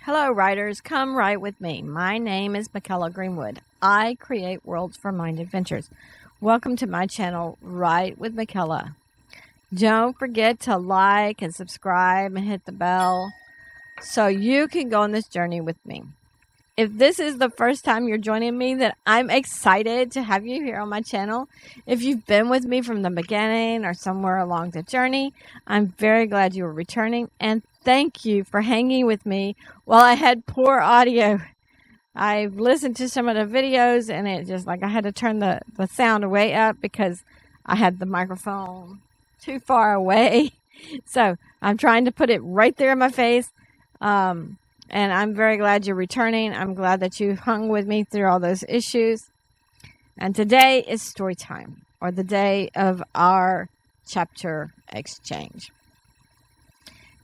Hello, writers. Come write with me. My name is Michaela Greenwood. I create worlds for mind adventures. Welcome to my channel, Write with Michaela. Don't forget to like and subscribe and hit the bell so you can go on this journey with me. If this is the first time you're joining me, then I'm excited to have you here on my channel. If you've been with me from the beginning or somewhere along the journey, I'm very glad you are returning, and thank you for hanging with me while I had poor audio. I've listened to some of the videos and it just like I had to turn the sound way up because I had the microphone too far away. So I'm trying to put it right there in my face. And I'm very glad you're returning. I'm glad that you hung with me through all those issues. And today is story time, or the day of our chapter exchange.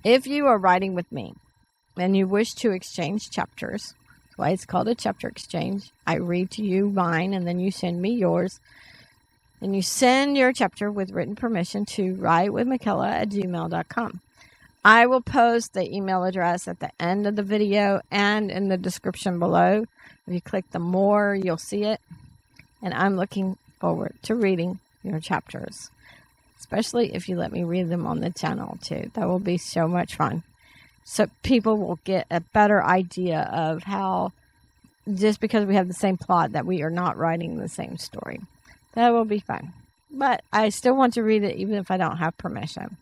If you are writing with me and you wish to exchange chapters, that's why it's called a chapter exchange. I read to you mine and then you send me yours. And you send your chapter with written permission to writewithmichaela@gmail.com. I will post the email address at the end of the video and in the description below. If you click the more, you'll see it. And I'm looking forward to reading your chapters, especially if you let me read them on the channel too. That will be so much fun. So people will get a better idea of how, just because we have the same plot, that we are not writing the same story. That will be fun. But I still want to read it even if I don't have permission.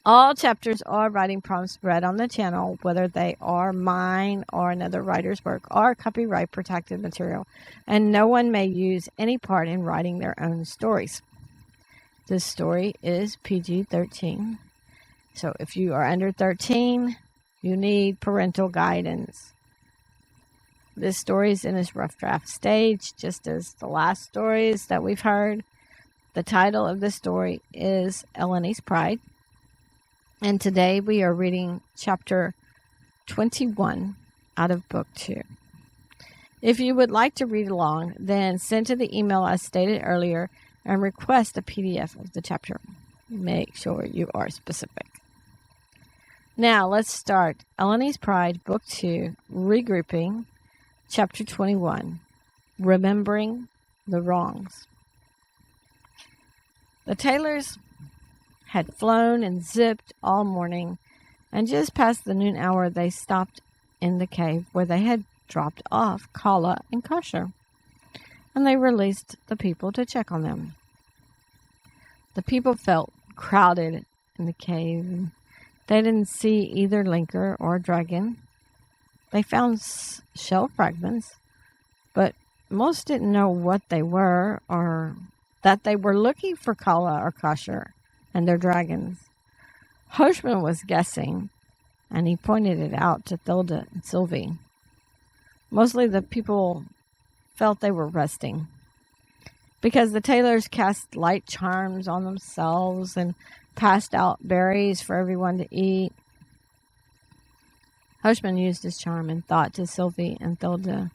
All chapters are writing prompts read on the channel, whether they are mine or another writer's work, are copyright protected material, and no one may use any part in writing their own stories. This story is PG-13, so if you are under 13, you need parental guidance. This story is in its rough draft stage, just as the last stories that we've heard. The title of this story is Elloni's Pride. And today we are reading chapter 21 out of book 2. If you would like to read along, then send to the email as stated earlier and request a PDF of the chapter. Make sure you are specific. Now let's start Elloni's Pride, book 2, Regrouping, chapter 21, Remembering the Wrongs. The Taylors had flown and zipped all morning, and just past the noon hour they stopped in the cave where they had dropped off Kala and Kasher, and they released the people to check on them. The people felt crowded in the cave. They didn't see either linker or dragon. They found shell fragments, but most didn't know what they were or that they were looking for Kala or Kasher and their dragons. Hoshman was guessing, and he pointed it out to Thilda and Sylvie. Mostly the people felt they were resting, because the Taylors cast light charms on themselves and passed out berries for everyone to eat. Hoshman used his charm and thought to Sylvie and Thilda,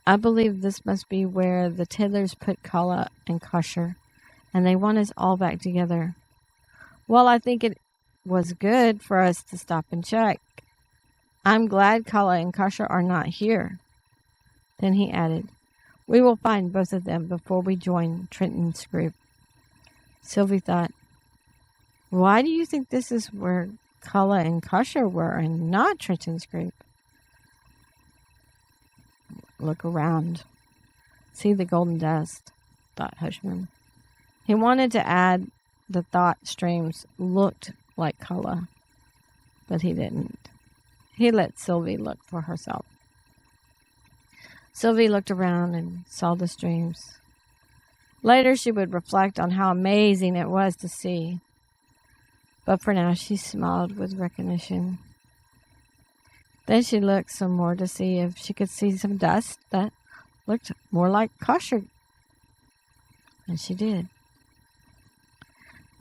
"I believe this must be where the Taylors put Kala and Kasher, and they want us all back together. Well, I think it was good for us to stop and check. I'm glad Kala and Kasher are not here." Then he added, "We will find both of them before we join Trenton's group." Sylvie thought, "Why do you think this is where Kala and Kasher were and not Trenton's group?" "Look around. See the golden dust," thought Hoshman. He wanted to add the thought streams looked like Kala, but he didn't. He let Sylvie look for herself. Sylvie looked around and saw the streams. Later she would reflect on how amazing it was to see, but for now she smiled with recognition. Then she looked some more to see if she could see some dust that looked more like Kasher, and she did.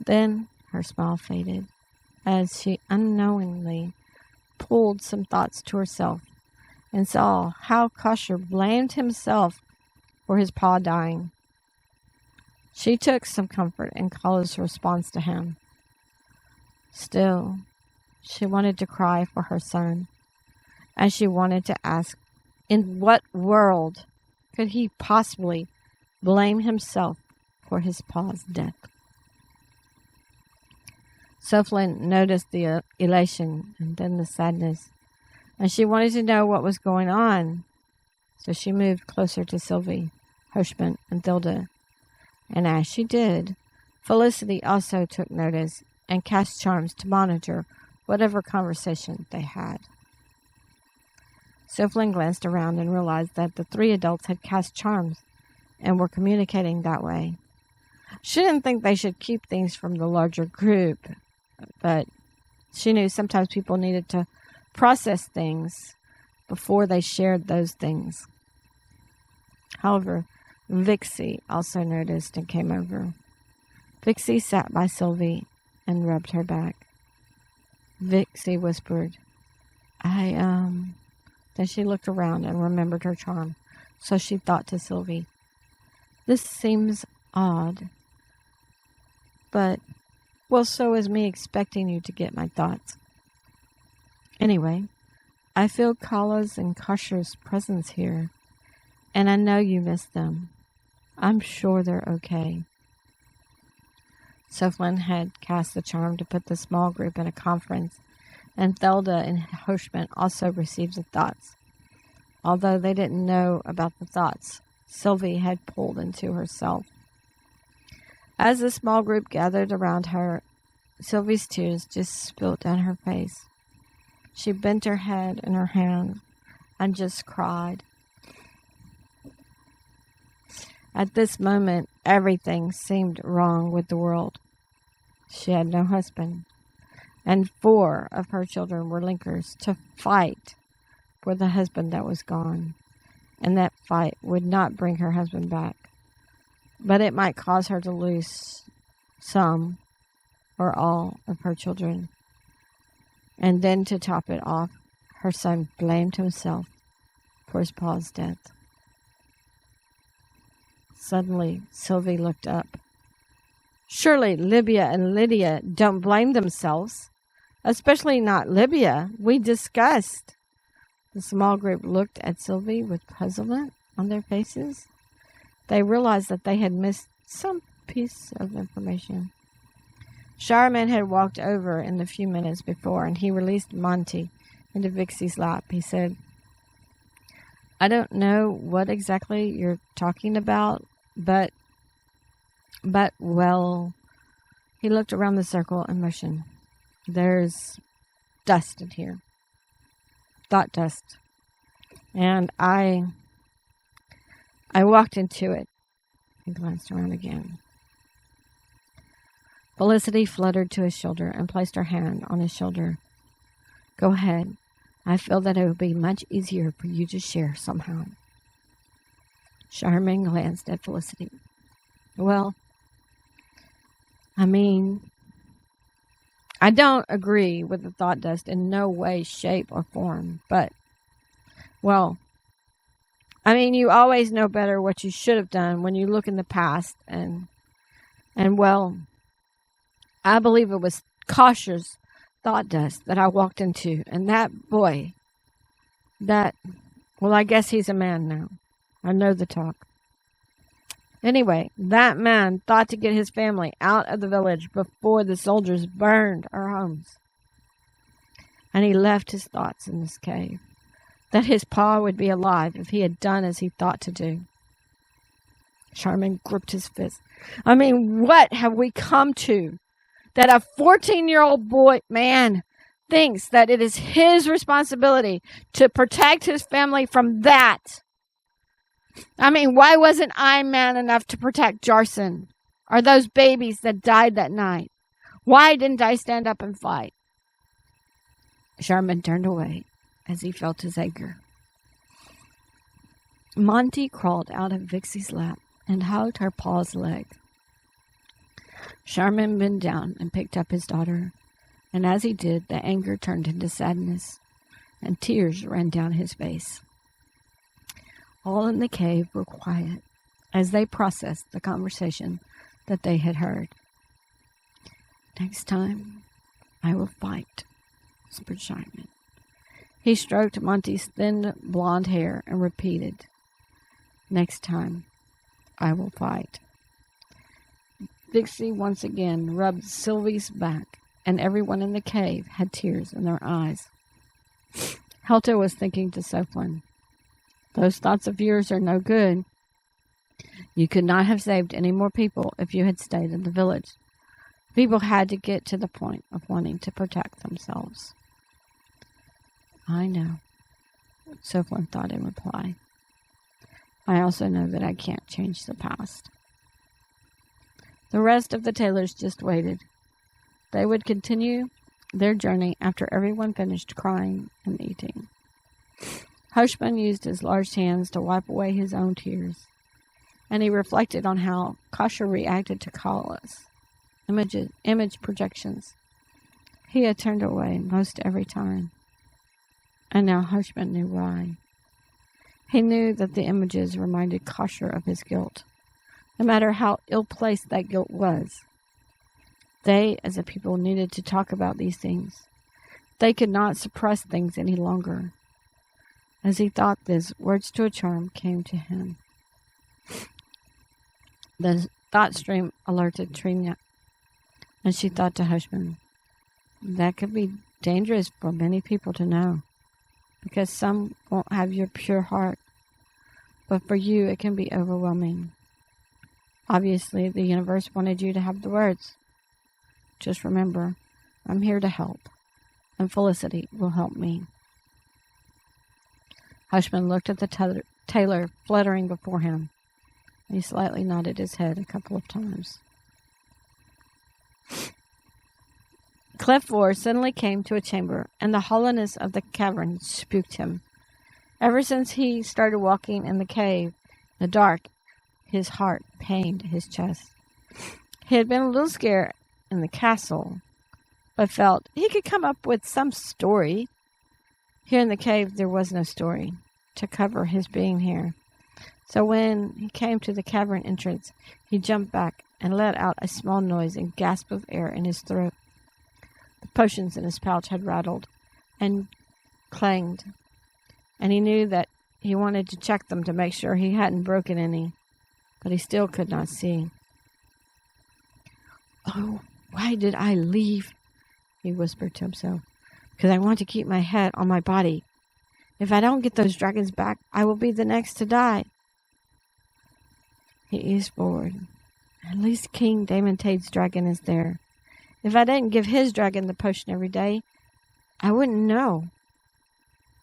Then her smile faded as she unknowingly pulled some thoughts to herself and saw how Kasher blamed himself for his paw dying. She took some comfort in Kala's response to him. Still, She wanted to cry for her son, and she wanted to ask, in what world could he possibly blame himself for his pa's death? Sophlin noticed the elation and then the sadness, and she wanted to know what was going on. So she moved closer to Sylvie, Hoshman, and Thilda. And as she did, Felicity also took notice and cast charms to monitor whatever conversation they had. Sophlin glanced around and realized that the three adults had cast charms and were communicating that way. She didn't think they should keep things from the larger group, but she knew sometimes people needed to process things before they shared those things. However, Vixie also noticed and came over. Vixie sat by Sylvie and rubbed her back. Vixie whispered, Then she looked around and remembered her charm, so she thought to Sylvie, this seems odd, but, well, so is me expecting you to get my thoughts. Anyway, I feel Kala's and Kasher's presence here, and I know you miss them. I'm sure they're okay. Sophlin had cast the charm to put the small group in a conference, and Thilda and Hoshman also received the thoughts. Although they didn't know about the thoughts Sylvie had pulled into herself. As the small group gathered around her, Sylvie's tears just spilled down her face. She bent her head in her hand and just cried. At this moment, everything seemed wrong with the world. She had no husband, and 4 of her children were linkers to fight for the husband that was gone, and that fight would not bring her husband back, but it might cause her to lose some or all of her children. And then to top it off, her son blamed himself for his pa's death. Suddenly, Sylvie looked up. Surely Libya and Lydia don't blame themselves, especially not Libya. We discussed. The small group looked at Sylvie with puzzlement on their faces. They realized that they had missed some piece of information. Charmin had walked over in the few minutes before, and he released Monty into Vixie's lap. He said, I don't know what exactly you're talking about, but, well, he looked around the circle and motioned. There's dust in here. Thought dust. And I walked into it. He glanced around again. Felicity fluttered to his shoulder and placed her hand on his shoulder. Go ahead. I feel that it would be much easier for you to share somehow. Charmin glanced at Felicity. Well, I don't agree with the thought dust in no way, shape, or form, but, well, you always know better what you should have done when you look in the past, and well, I believe it was Kasher's thought dust that I walked into, and that boy, I guess he's a man now. I know the talk. Anyway, that man thought to get his family out of the village before the soldiers burned our homes. And he left his thoughts in this cave, that his pa would be alive if he had done as he thought to do. Charmin gripped his fist. What have we come to? That a 14-year-old boy, man, thinks that it is his responsibility to protect his family from that. Why wasn't I man enough to protect Jarson or those babies that died that night? Why didn't I stand up and fight? Charmin turned away as he felt his anger. Monty crawled out of Vixie's lap and hugged her pa's leg. Charmin bent down and picked up his daughter, and as he did, the anger turned into sadness, and tears ran down his face. All in the cave were quiet as they processed the conversation that they had heard. Next time, I will fight, whispered Simon. He stroked Monty's thin blonde hair and repeated, "Next time, I will fight." Dixie once again rubbed Sylvie's back, and everyone in the cave had tears in their eyes. Helter was thinking to Sophlin, "Those thoughts of yours are no good. You could not have saved any more people if you had stayed in the village. People had to get to the point of wanting to protect themselves." "I know," Sophlin thought in reply. "I also know that I can't change the past." The rest of the tailors just waited. They would continue their journey after everyone finished crying and eating. Hushman used his large hands to wipe away his own tears, and he reflected on how Kasha reacted to Kala's image projections. He had turned away most every time, and now Hushman knew why. He knew that the images reminded Kasha of his guilt, no matter how ill-placed that guilt was. They, as a people, needed to talk about these things. They could not suppress things any longer. As he thought this, words to a charm came to him. The thought stream alerted Trina, and she thought to Hushman, "That could be dangerous for many people to know, because some won't have your pure heart, but for you it can be overwhelming. Obviously, the universe wanted you to have the words. Just remember, I'm here to help, and Felicity will help me." Hushman looked at the tailor fluttering before him. He slightly nodded his head a couple of times. Cliff suddenly came to a chamber, and the hollowness of the cavern spooked him. Ever since he started walking in the cave, in the dark, his heart pained his chest. He had been a little scared in the castle, but felt he could come up with some story. Here in the cave there was no story to cover his being here. So when he came to the cavern entrance, he jumped back and let out a small noise and gasp of air in his throat. The potions in his pouch had rattled and clanged, and he knew that he wanted to check them to make sure he hadn't broken any, but he still could not see. "Oh, why did I leave?" he whispered to himself. "Because I want to keep my head on my body. If I don't get those dragons back, I will be the next to die." He eased forward. "At least King Damontade's dragon is there. If I didn't give his dragon the potion every day, I wouldn't know.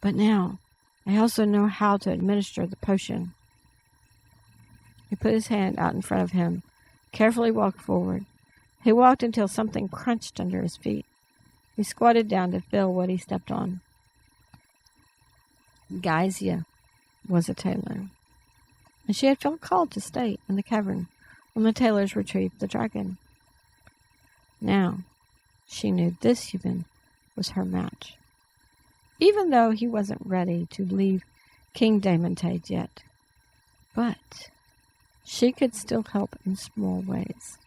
But now, I also know how to administer the potion." He put his hand out in front of him, carefully walked forward. He walked until something crunched under his feet. He squatted down to feel what he stepped on. Geisia was a tailor, and she had felt called to stay in the cavern when the tailors retrieved the dragon. Now, she knew this human was her match, even though he wasn't ready to leave King Damontade yet. But she could still help in small ways.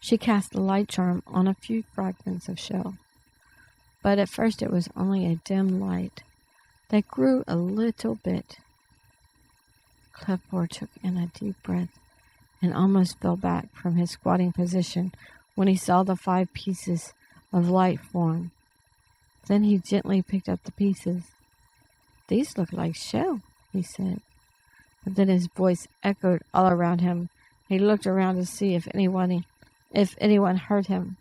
She cast a light charm on a few fragments of shell, but at first it was only a dim light that grew a little bit. Clifford took in a deep breath and almost fell back from his squatting position when he saw the 5 pieces of light form. Then he gently picked up the pieces. "These look like shell," he said. But then his voice echoed all around him. He looked around to see if anyone heard him.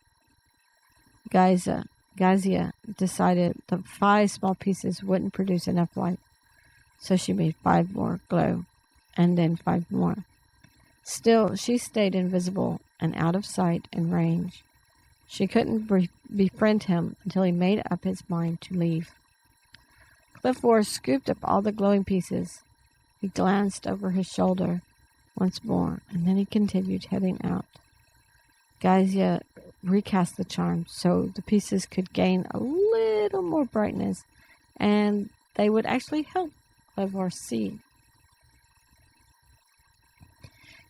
Geisia decided the 5 small pieces wouldn't produce enough light, so she made 5 more glow, and then 5 more. Still, she stayed invisible and out of sight and range. She couldn't befriend him until he made up his mind to leave. Clifford scooped up all the glowing pieces. He glanced over his shoulder once more, and then he continued heading out. Geisia recast the charm so the pieces could gain a little more brightness, and they would actually help Clifford see.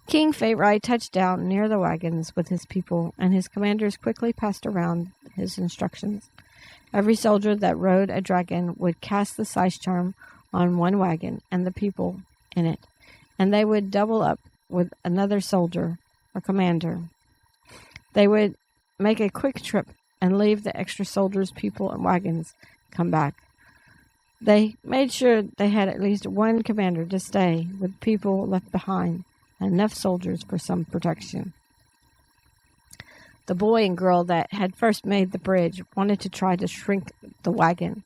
King Fate touched down near the wagons with his people, and his commanders quickly passed around his instructions. Every soldier that rode a dragon would cast the size charm on one wagon and the people in it, and they would double up with another soldier or commander. They would make a quick trip and leave the extra soldiers, people, and wagons come back. They made sure they had at least one commander to stay with people left behind and enough soldiers for some protection. The boy and girl that had first made the bridge wanted to try to shrink the wagon.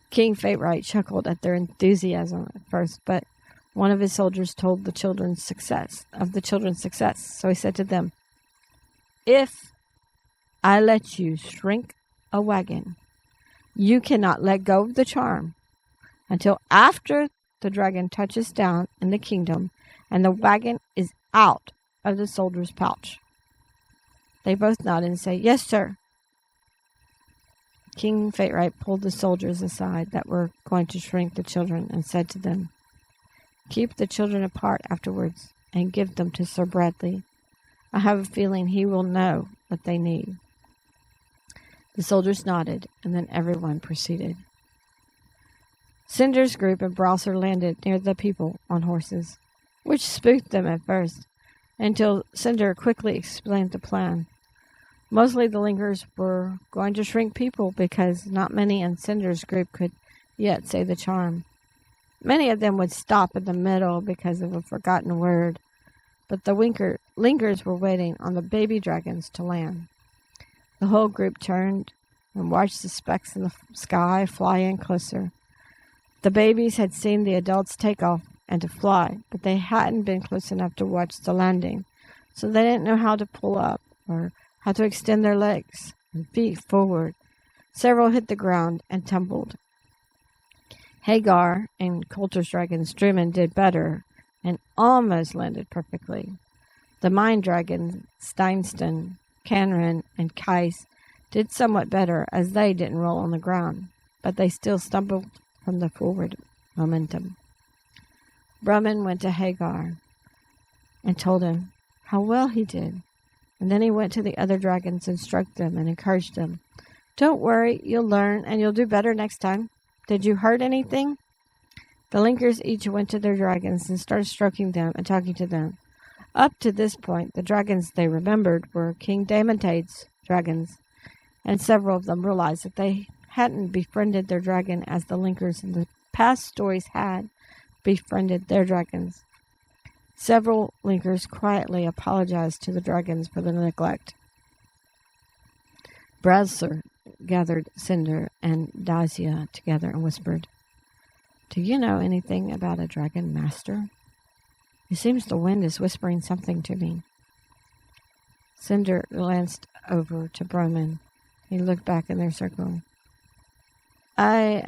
King Fate chuckled at their enthusiasm at first, but one of his soldiers told the children's success, so he said to them, "If I let you shrink a wagon, you cannot let go of the charm until after the dragon touches down in the kingdom and the wagon is out of the soldier's pouch." They both nodded and said, "Yes, sir." King Fate pulled the soldiers aside that were going to shrink the children and said to them, "Keep the children apart afterwards and give them to Sir Bradley. I have a feeling he will know what they need." The soldiers nodded, and then everyone proceeded. Cinder's group and Browser landed near the people on horses, which spooked them at first, until Cinder quickly explained the plan. Mostly the Linkers were going to shrink people because not many in Cinder's group could yet say the charm. Many of them would stop in the middle because of a forgotten word, but the Linkers were waiting on the baby dragons to land. The whole group turned and watched the specks in the sky fly in closer. The babies had seen the adults take off and to fly, but they hadn't been close enough to watch the landing, so they didn't know how to pull up or how to extend their legs and feet forward. Several hit the ground and tumbled. Hagar and Coulter's dragons Drummond did better and almost landed perfectly. The mine dragons Steinston, Canran, and Kais did somewhat better as they didn't roll on the ground, but they still stumbled from the forward momentum. Brumman went to Hagar and told him how well he did, and then he went to the other dragons and stroked them and encouraged them. "Don't worry, you'll learn and you'll do better next time. Did you hurt anything?" The Linkers each went to their dragons and started stroking them and talking to them. Up to this point, the dragons they remembered were King Damontade's dragons, and several of them realized that they hadn't befriended their dragon as the Linkers in the past stories had befriended their dragons. Several Linkers quietly apologized to the dragons for the neglect. Browser gathered Cinder and Dacia together and whispered, "Do you know anything about a dragon master? It seems the wind is whispering something to me." Cinder glanced over to Broman. He looked back in their circle. I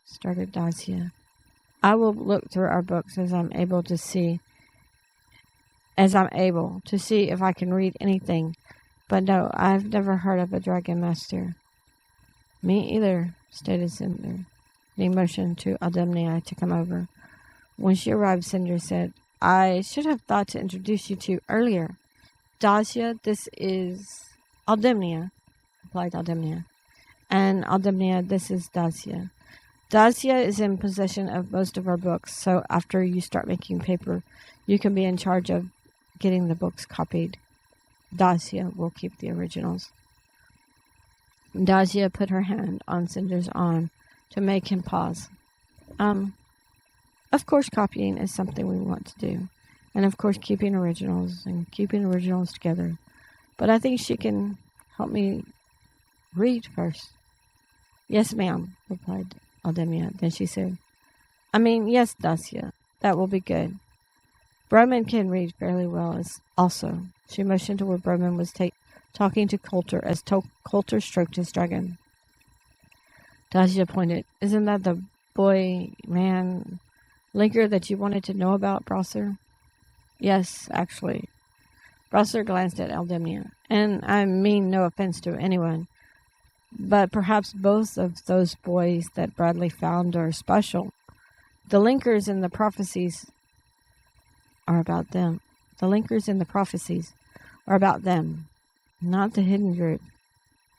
started Dacia. "I will look through our books as I'm able to see if I can read anything. But no, I've never heard of a dragon master." "Me either," stated Cinder. He motioned to Aldemnia to come over. When she arrived, Cinder said, "I should have thought to introduce you to earlier. Dacia, this is Aldemnia," replied Aldemnia. "And Aldemnia, this is Dacia. Dacia is in possession of most of our books, so after you start making paper, you can be in charge of getting the books copied. Dacia will keep the originals." Dacia put her hand on Cinder's arm to make him pause. Of course copying is something we want to do, and of course keeping originals together. But I think she can help me read first." "Yes, ma'am," replied Aldemia. Then she said, "Yes, Dacia, that will be good. Broman can read fairly well also." She motioned to where Broman was talking to Coulter as Coulter stroked his dragon. Dacia pointed. "Isn't that the boy-man Linker that you wanted to know about, Browser?" "Yes, actually." Browser glanced at Aldemia. "And I mean no offense to anyone, but perhaps both of those boys that Bradley found are special. The Linkers in the prophecies are about them." The linkers in the prophecies are about them, not the hidden group.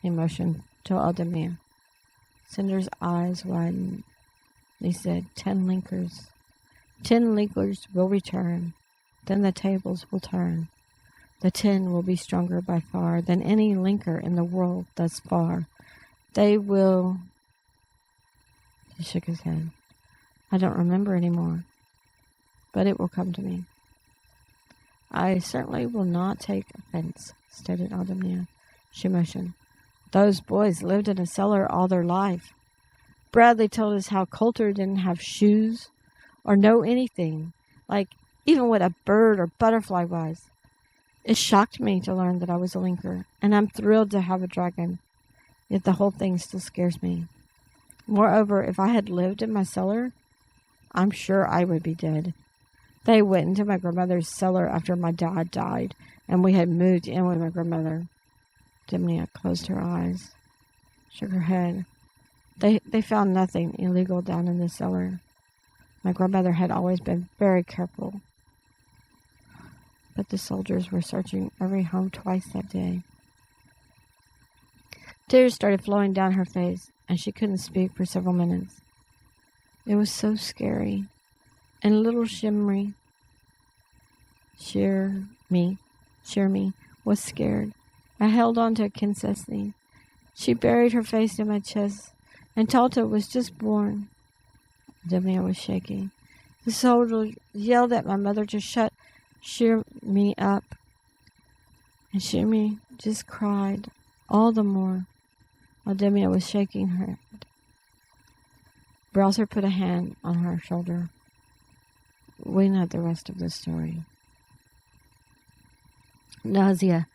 He motioned to Aldemir. Cinder's eyes widened. He said, 10 linkers. 10 linkers will return. Then the tables will turn. The 10 will be stronger by far than any linker in the world thus far. They will... He shook his head. I don't remember anymore, but it will come to me. I certainly will not take offense, stated Aldemir. She motioned. Those boys lived in a cellar all their life. Bradley told us how Coulter didn't have shoes or know anything, like even what a bird or butterfly was. It shocked me to learn that I was a linker, and I'm thrilled to have a dragon, yet the whole thing still scares me. Moreover, if I had lived in my cellar, I'm sure I would be dead. They went into my grandmother's cellar after my dad died, and we had moved in with my grandmother. Dimnia closed her eyes, shook her head. They found nothing illegal down in the cellar. My grandmother had always been very careful. But the soldiers were searching every home twice that day. Tears started flowing down her face, and she couldn't speak for several minutes. It was so scary, and little Shimry, Shirmi, was scared. I held on to Kinsesni. She buried her face in my chest, and Talta was just born. Demia was shaking. The soldiers yelled at my mother to shut Shirmi up, and Shirmi just cried all the more while Demia was shaking her head. Browser put a hand on her shoulder. We know the rest of the story. Nazia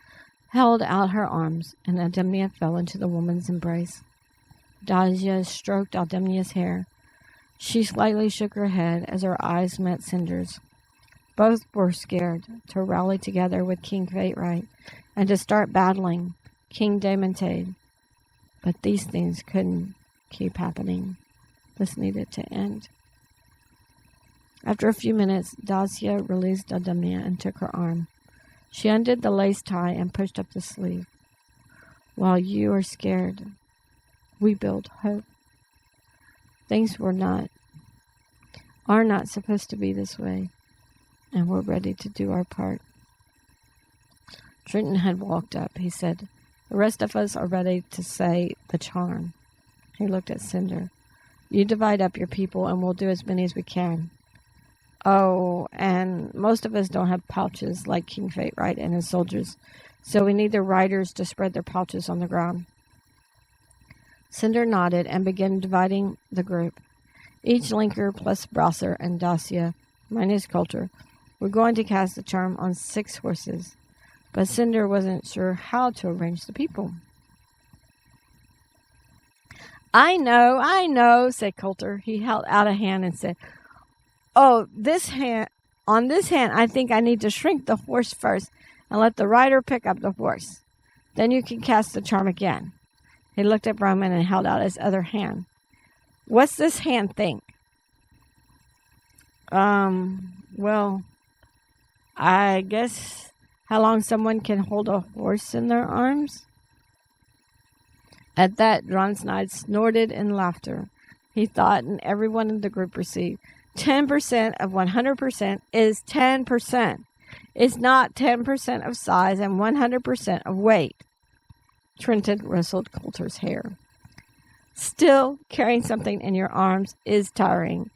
held out her arms, and Aldemnia fell into the woman's embrace. Dazia stroked Aldemnia's hair. She slightly shook her head as her eyes met Cinder's. Both were scared to rally together with King Fate-Right and to start battling King Daemantade. But these things couldn't keep happening. This needed to end. After a few minutes, Dacia released Aldemnia and took her arm. She undid the lace tie and pushed up the sleeve. While you are scared, we build hope. Things are not supposed to be this way, and we're ready to do our part. Trenton had walked up. He said, the rest of us are ready to say the charm. He looked at Cinder. You divide up your people, and we'll do as many as we can. Oh, and most of us don't have pouches like King Fate-Right and his soldiers, so we need the riders to spread their pouches on the ground. Cinder nodded and began dividing the group. Each linker plus Browser and Dacia, minus Coulter, were going to cast the charm on 6 horses, but Cinder wasn't sure how to arrange the people. I know, said Coulter. He held out a hand and said, on this hand, I think I need to shrink the horse first and let the rider pick up the horse. Then you can cast the charm again. He looked at Broman and held out his other hand. What's this hand think? Well, I guess how long someone can hold a horse in their arms? At that, Dronsnide snorted in laughter. He thought, and everyone in the group received, 10% of 100% is 10%. It's not 10% of size and 100% of weight. Trenton rustled Coulter's hair. Still, carrying something in your arms is tiring.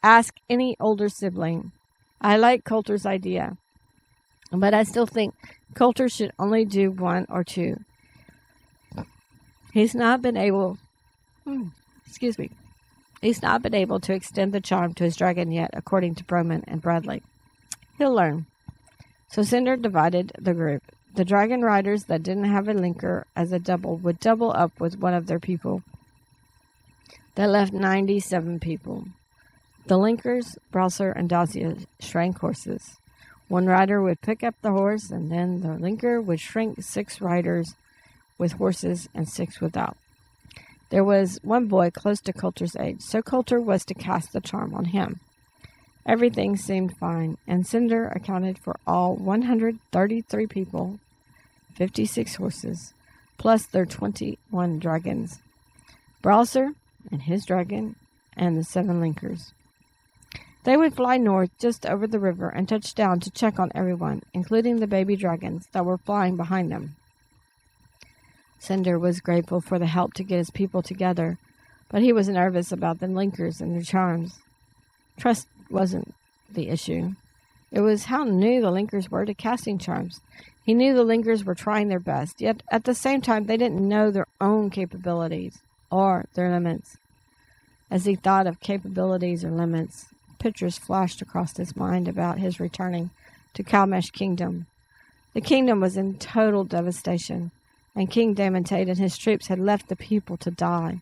Ask any older sibling. I like Coulter's idea, but I still think Coulter should only do 1 or 2. He's not been able to extend the charm to his dragon yet, according to Broman and Bradley. He'll learn. So Cinder divided the group. The dragon riders that didn't have a linker as a double would double up with one of their people. That left 97 people. The linkers, Browser, and Dacia shrank horses. One rider would pick up the horse, and then the linker would shrink 6 riders with horses and 6 without. There was one boy close to Coulter's age, so Coulter was to cast the charm on him. Everything seemed fine, and Cinder accounted for all 133 people, 56 horses, plus their 21 dragons, Browser and his dragon, and the 7 linkers. They would fly north just over the river and touch down to check on everyone, including the baby dragons that were flying behind them. Cinder was grateful for the help to get his people together, but he was nervous about the linkers and their charms. Trust wasn't the issue. It was how new the linkers were to casting charms. He knew the linkers were trying their best, yet at the same time they didn't know their own capabilities or their limits. As he thought of capabilities or limits, pictures flashed across his mind about his returning to Kalmesh Kingdom. The kingdom was in total devastation, and King Damantade and his troops had left the people to die.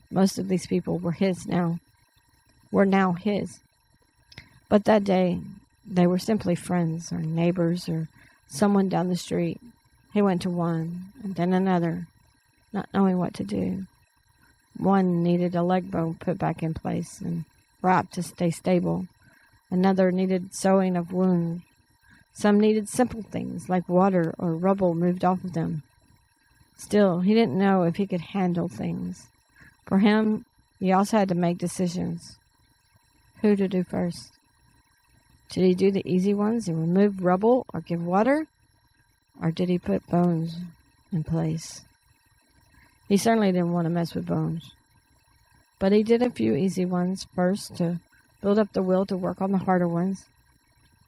Most of these people were now his. But that day, they were simply friends or neighbors or someone down the street. He went to one and then another, not knowing what to do. One needed a leg bone put back in place and wrapped to stay stable. Another needed sewing of wounds. Some needed simple things like water or rubble moved off of them. Still, he didn't know if he could handle things. For him, he also had to make decisions. Who to do first? Did he do the easy ones and remove rubble or give water? Or did he put bones in place? He certainly didn't want to mess with bones. But he did a few easy ones first to build up the will to work on the harder ones,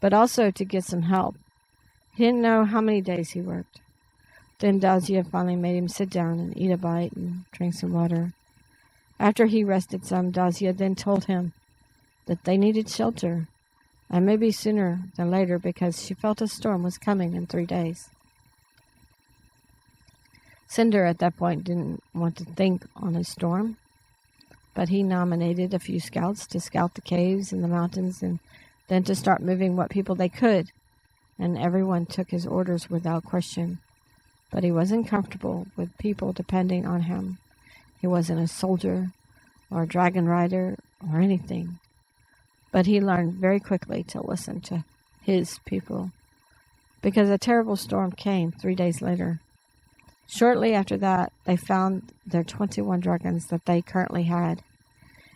but also to get some help. He didn't know how many days he worked. Then Dazia finally made him sit down and eat a bite and drink some water. After he rested some, Dazia then told him that they needed shelter, and maybe sooner than later because she felt a storm was coming in 3 days. Cinder at that point didn't want to think on a storm, but he nominated a few scouts to scout the caves and the mountains and then to start moving what people they could, and everyone took his orders without question. But he wasn't comfortable with people depending on him. He wasn't a soldier or a dragon rider or anything. But he learned very quickly to listen to his people, because a terrible storm came 3 days later. Shortly after that, they found their 21 dragons that they currently had.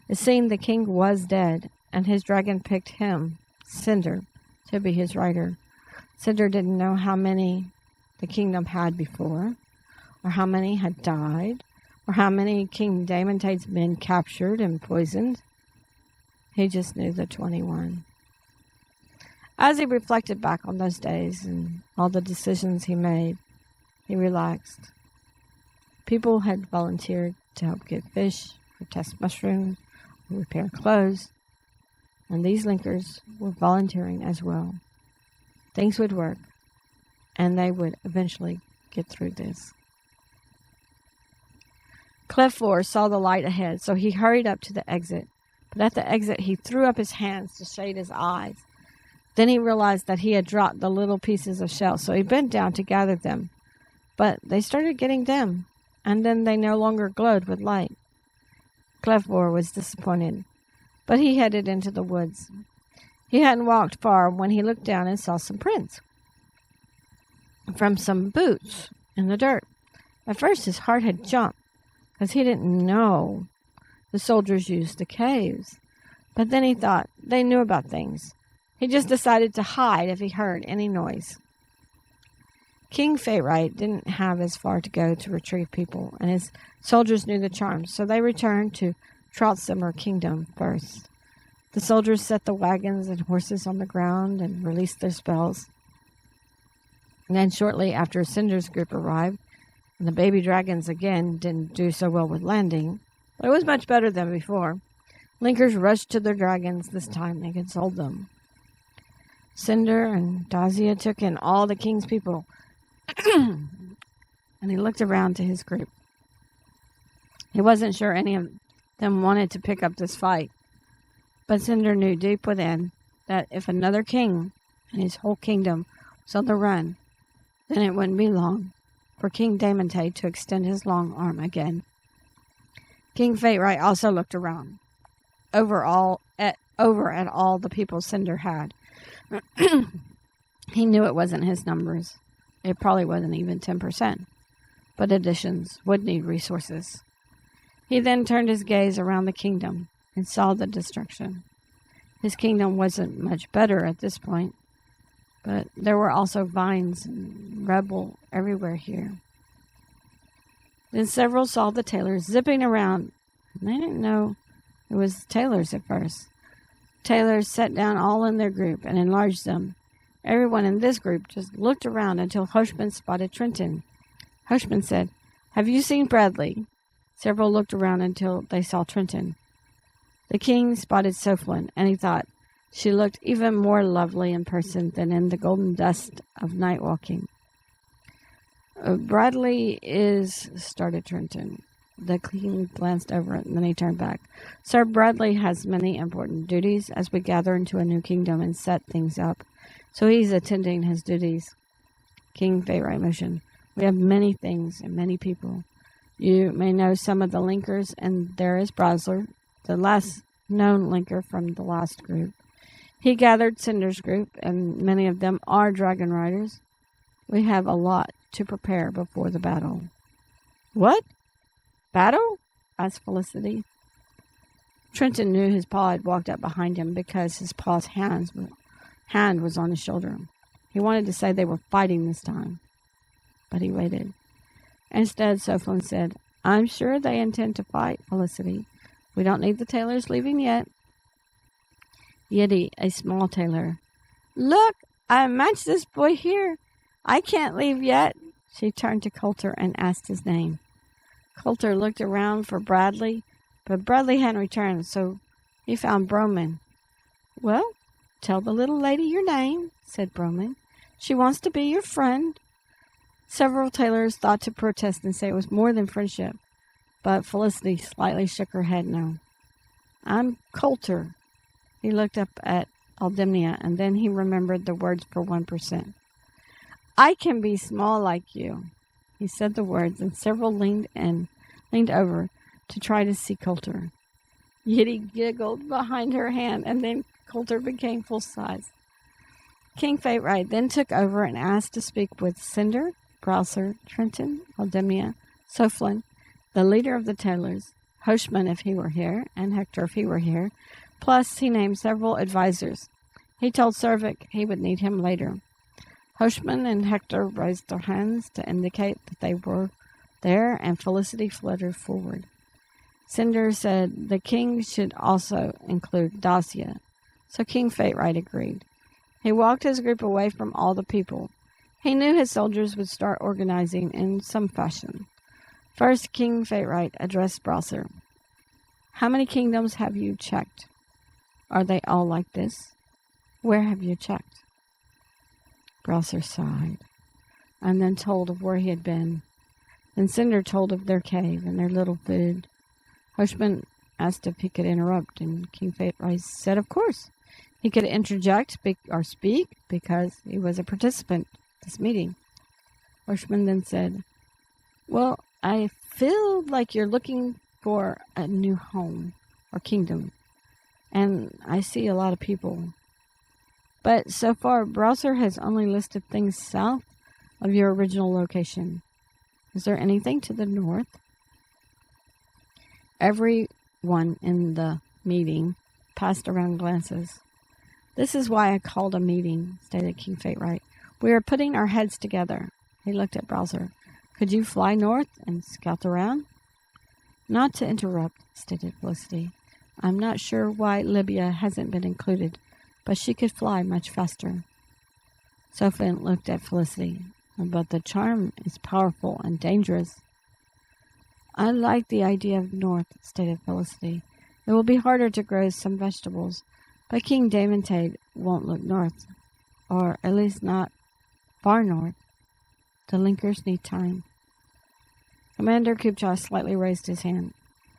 It seemed the king was dead, and his dragon picked him, Cinder, to be his rider. Cinder didn't know how many the kingdom had before, or how many had died, or how many King Damantade's men captured and poisoned. He just knew the 21. As he reflected back on those days and all the decisions he made, he relaxed. People had volunteered to help get fish, or test mushrooms, or repair clothes, and these linkers were volunteering as well. Things would work, and they would eventually get through this. Cleffor saw the light ahead, so he hurried up to the exit. But at the exit, he threw up his hands to shade his eyes. Then he realized that he had dropped the little pieces of shell, so he bent down to gather them. But they started getting dim, and then they no longer glowed with light. Cleffor was disappointed, but he headed into the woods. He hadn't walked far when he looked down and saw some prints from some boots in the dirt. At first his heart had jumped, because he didn't know the soldiers used the caves. But then he thought they knew about things. He just decided to hide if he heard any noise. King Faterite didn't have as far to go to retrieve people, and his soldiers knew the charms, so they returned to Troutsimmer Kingdom first. The soldiers set the wagons and horses on the ground and released their spells. And then shortly after Cinder's group arrived, and the baby dragons again didn't do so well with landing, but it was much better than before. Linkers rushed to their dragons this time and consoled them. Cinder and Dazia took in all the king's people, and he looked around to his group. He wasn't sure any of them wanted to pick up this fight, but Cinder knew deep within that if another king and his whole kingdom was on the run, then it wouldn't be long for King Damantade to extend his long arm again. King Faterite also looked around, over all at over at all the people Cinder had. He knew it wasn't his numbers. It probably wasn't even 10%. But additions would need resources. He then turned his gaze around the kingdom and saw the destruction. His kingdom wasn't much better at this point, but there were also vines and rubble everywhere here. Then several saw the tailors zipping around. They didn't know it was tailors at first. Tailors sat down all in their group and enlarged them. Everyone in this group just looked around until Hoshman spotted Trenton. Hoshman said, "Have you seen Bradley?" Several looked around until they saw Trenton. The king spotted Soflin, and he thought she looked even more lovely in person than in the golden dust of night walking. Bradley is, started Trenton. The king glanced over it, and then he turned back. Sir Bradley has many important duties as we gather into a new kingdom and set things up. So he's attending his duties. King Fate motion. We have many things and many people. You may know some of the linkers, and there is Browser, the last known linker from the last group. He gathered Cinder's group, and many of them are dragon riders. We have a lot to prepare before the battle. What? Battle? Asked Felicity. Trenton knew his paw had walked up behind him because his paw's hand was on his shoulder. He wanted to say they were fighting this time, but he waited. Instead, Soflin said, "I'm sure they intend to fight, Felicity. We don't need the tailors leaving yet." Yiddy, a small tailor. "Look, I matched this boy here. I can't leave yet." She turned to Coulter and asked his name. Coulter looked around for Bradley, but Bradley hadn't returned, so he found Broman. "Well, tell the little lady your name," said Broman. "She wants to be your friend." Several tailors thought to protest and say it was more than friendship, but Felicity slightly shook her head no. "I'm Coulter." He looked up at Aldemnia, and then he remembered the words for 1%. "I can be small like you." He said the words, and several leaned over to try to see Coulter. Yiddy giggled behind her hand, and then Coulter became full size. King Fate then took over and asked to speak with Cinder, Browser, Trenton, Aldemnia, Soflin, the leader of the tailors, Hoshman if he were here, and Hector if he were here, plus he named several advisors. He told Servik he would need him later. Hoshman and Hector raised their hands to indicate that they were there, and Felicity fluttered forward. Cinder said the king should also include Dacia, so King Fate agreed. He walked his group away from all the people. He knew his soldiers would start organizing in some fashion. First, King Fate addressed Browser. "How many kingdoms have you checked? Are they all like this? Where have you checked?" Browser sighed, and then told of where he had been. Then Cinder told of their cave and their little food. Hoshman asked if he could interrupt, and King Fate said of course. He could interject or speak because he was a participant in this meeting. Hoshman then said, "Well, I feel like you're looking for a new home or kingdom, and I see a lot of people. But so far, Browser has only listed things south of your original location. Is there anything to the north?" Everyone in the meeting passed around glances. "This is why I called a meeting," stated King Fate. "We are putting our heads together." He looked at Browser. "Could you fly north and scout around?" "Not to interrupt," stated Felicity. "I'm not sure why Libya hasn't been included, but she could fly much faster." Soflin looked at Felicity. "But the charm is powerful and dangerous." "I like the idea of north," stated Felicity. "It will be harder to grow some vegetables, but King Damantade won't look north, or at least not far north. The linkers need time." Commander Kupcha slightly raised his hand.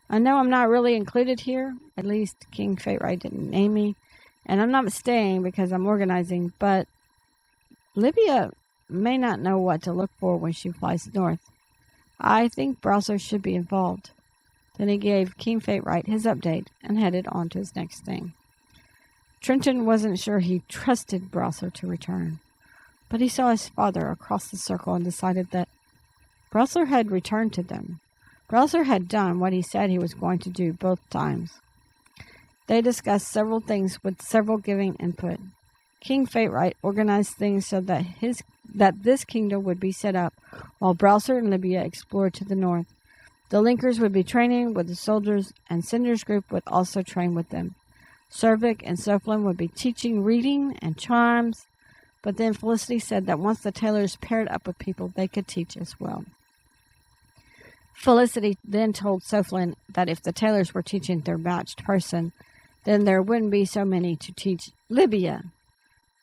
"I know I'm not really included here. At least King Fate didn't name me, and I'm not staying because I'm organizing, but Libya may not know what to look for when she flies north. I think Browser should be involved." Then he gave King Fate his update and headed on to his next thing. Trenton wasn't sure he trusted Browser to return, but he saw his father across the circle and decided that Browser had returned to them. Browser had done what he said he was going to do both times. They discussed several things with several giving input. King Fatewright organized things so that this kingdom would be set up, while Browser and Libya explored to the north. The Linkers would be training with the soldiers, and Cinder's group would also train with them. Servik and Soflin would be teaching reading and charms, but then Felicity said that once the tailors paired up with people, they could teach as well. Felicity then told Soflin that if the tailors were teaching their matched person, then there wouldn't be so many to teach Libya.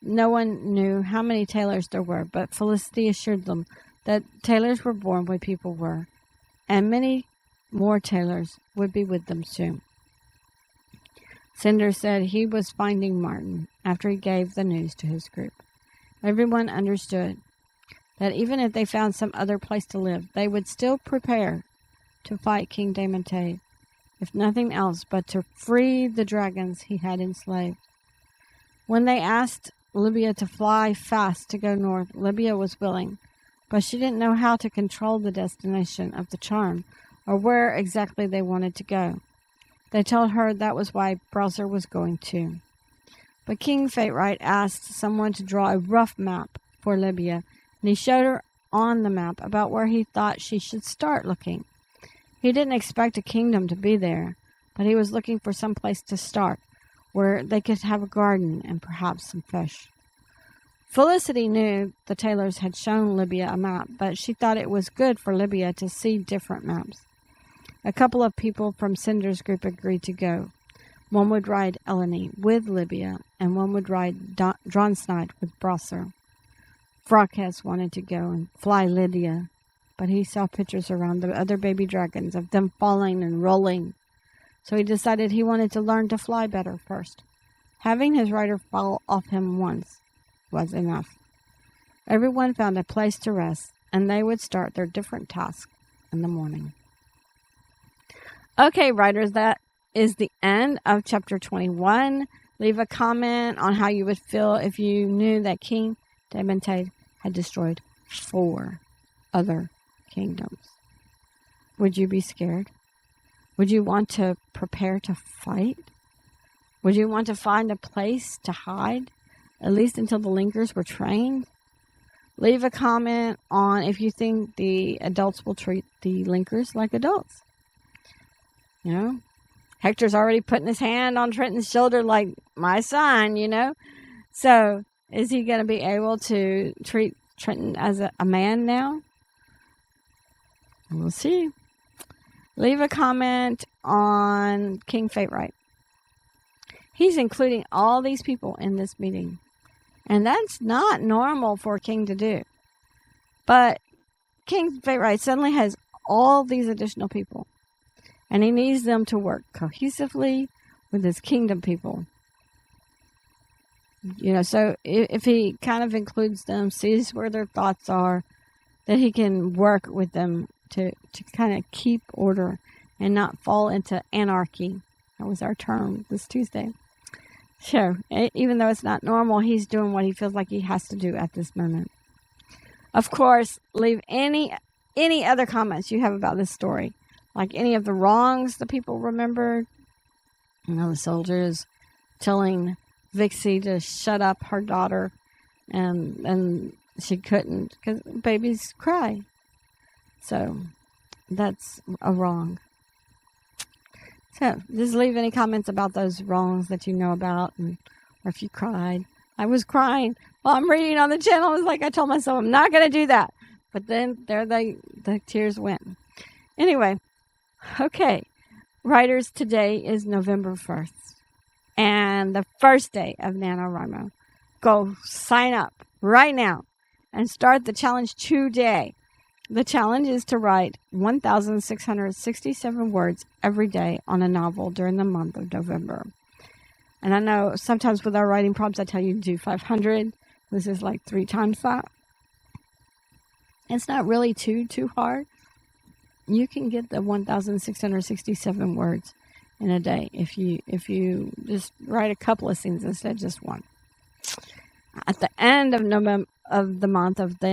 No one knew how many tailors there were, but Felicity assured them that tailors were born where people were, and many more tailors would be with them soon. Cinder said he was finding Martin after he gave the news to his group. Everyone understood that even if they found some other place to live, they would still prepare to fight King Damantade, if nothing else but to free the dragons he had enslaved. When they asked Libya to fly fast to go north, Libya was willing, but she didn't know how to control the destination of the charm or where exactly they wanted to go. They told her that was why Browser was going too. But King Fatewright asked someone to draw a rough map for Libya, and he showed her on the map about where he thought she should start looking. He didn't expect a kingdom to be there, but he was looking for some place to start, where they could have a garden and perhaps some fish. Felicity knew the tailors had shown Libya a map, but she thought it was good for Libya to see different maps. A couple of people from Cinder's group agreed to go. One would ride Elloni with Libya, and one would ride Dronsnide with Browser. Frogcast wanted to go and fly Lydia, but he saw pictures around the other baby dragons of them falling and rolling, so he decided he wanted to learn to fly better first. Having his rider fall off him once was enough. Everyone found a place to rest, and they would start their different tasks in the morning. Okay, writers, that is the end of chapter 21. Leave a comment on how you would feel if you knew that King Damantade had destroyed 4 other kingdoms. Would you be scared? Would you want to prepare to fight? Would you want to find a place to hide, at least until the Linkers were trained? Leave a comment on if you think the adults will treat the Linkers like adults. You know, Hector's already putting his hand on Trenton's shoulder like, my son, you know. So, is he going to be able to treat Trenton as a man now? We'll see. Leave a comment on King Fatewright. He's including all these people in this meeting. And that's not normal for a king to do. But King Fatewright suddenly has all these additional people. And he needs them to work cohesively with his kingdom people. You know, so if he kind of includes them, sees where their thoughts are, that he can work with them to kind of keep order and not fall into anarchy. That was our term this Tuesday. So, even though it's not normal, he's doing what he feels like he has to do at this moment. Of course, leave any other comments you have about this story. Like any of the wrongs the people remembered. You know, the soldiers telling Vixie to shut up her daughter. And she couldn't because babies cry. So, that's a wrong. So, just leave any comments about those wrongs that you know about, or if you cried. I was crying while I'm reading on the channel. It was like I told myself I'm not going to do that. But then there the tears went. Anyway, okay. Writers, today is November 1st. And the first day of NaNoWriMo. Go sign up right now and start the challenge today. The challenge is to write 1,667 words every day on a novel during the month of November. And I know sometimes with our writing prompts, I tell you to do 500. This is like 3 times 5. It's not really too hard. You can get the 1,667 words in a day if you just write a couple of scenes instead of just one. At the end of November of the month of the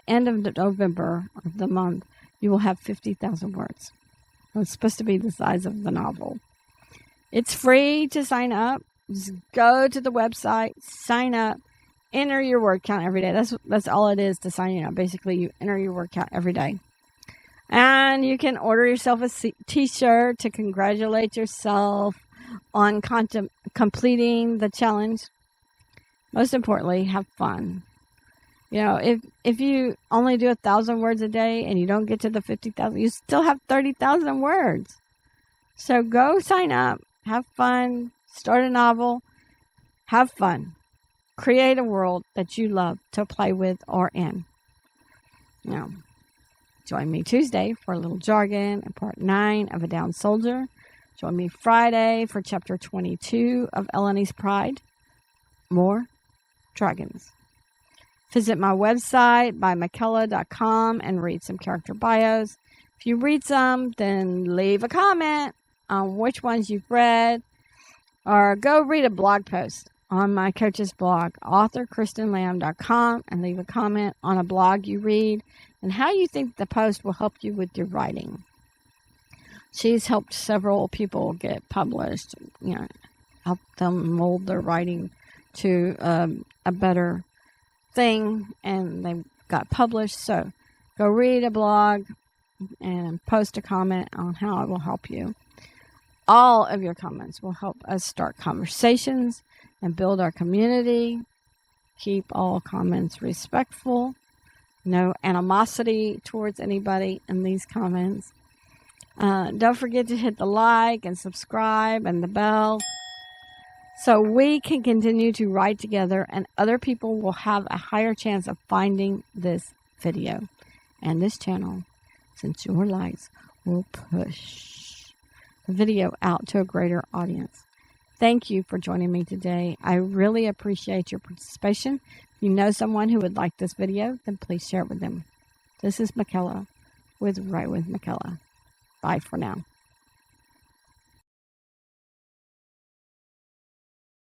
end of November of the month, you will have 50,000 words. It's supposed to be the size of the novel. It's free to sign up. Just go to the website, sign up, enter your word count every day. That's all it is to sign up. Basically, you enter your word count every day. And you can order yourself a t-shirt to congratulate yourself on completing the challenge. Most importantly, have fun. You know, if you only do 1,000 words a day and you don't get to the 50,000, you still have 30,000 words. So go sign up, have fun, start a novel, have fun. Create a world that you love to play with or in. Now, join me Tuesday for a little jargon and part 9 of A Down Soldier. Join me Friday for chapter 22 of Elloni's sPride. More dragons. Visit my website by McKellar.com and read some character bios. If you read some, then leave a comment on which ones you've read, or go read a blog post on my coach's blog, authorkristenlam.com, and leave a comment on a blog you read and how you think the post will help you with your writing. She's helped several people get published, help them mold their writing to a better thing, and they got published. So go read a blog and post a comment on how it will help you. All of your comments will help us start conversations and build our community. Keep all comments respectful. No animosity towards anybody in these comments. Don't forget to hit the like and subscribe and the bell so we can continue to write together and other people will have a higher chance of finding this video and this channel, since your likes will push the video out to a greater audience. Thank you for joining me today. I really appreciate your participation. If you know someone who would like this video, then please share it with them. This is McKellar with Write with McKellar. Bye for now.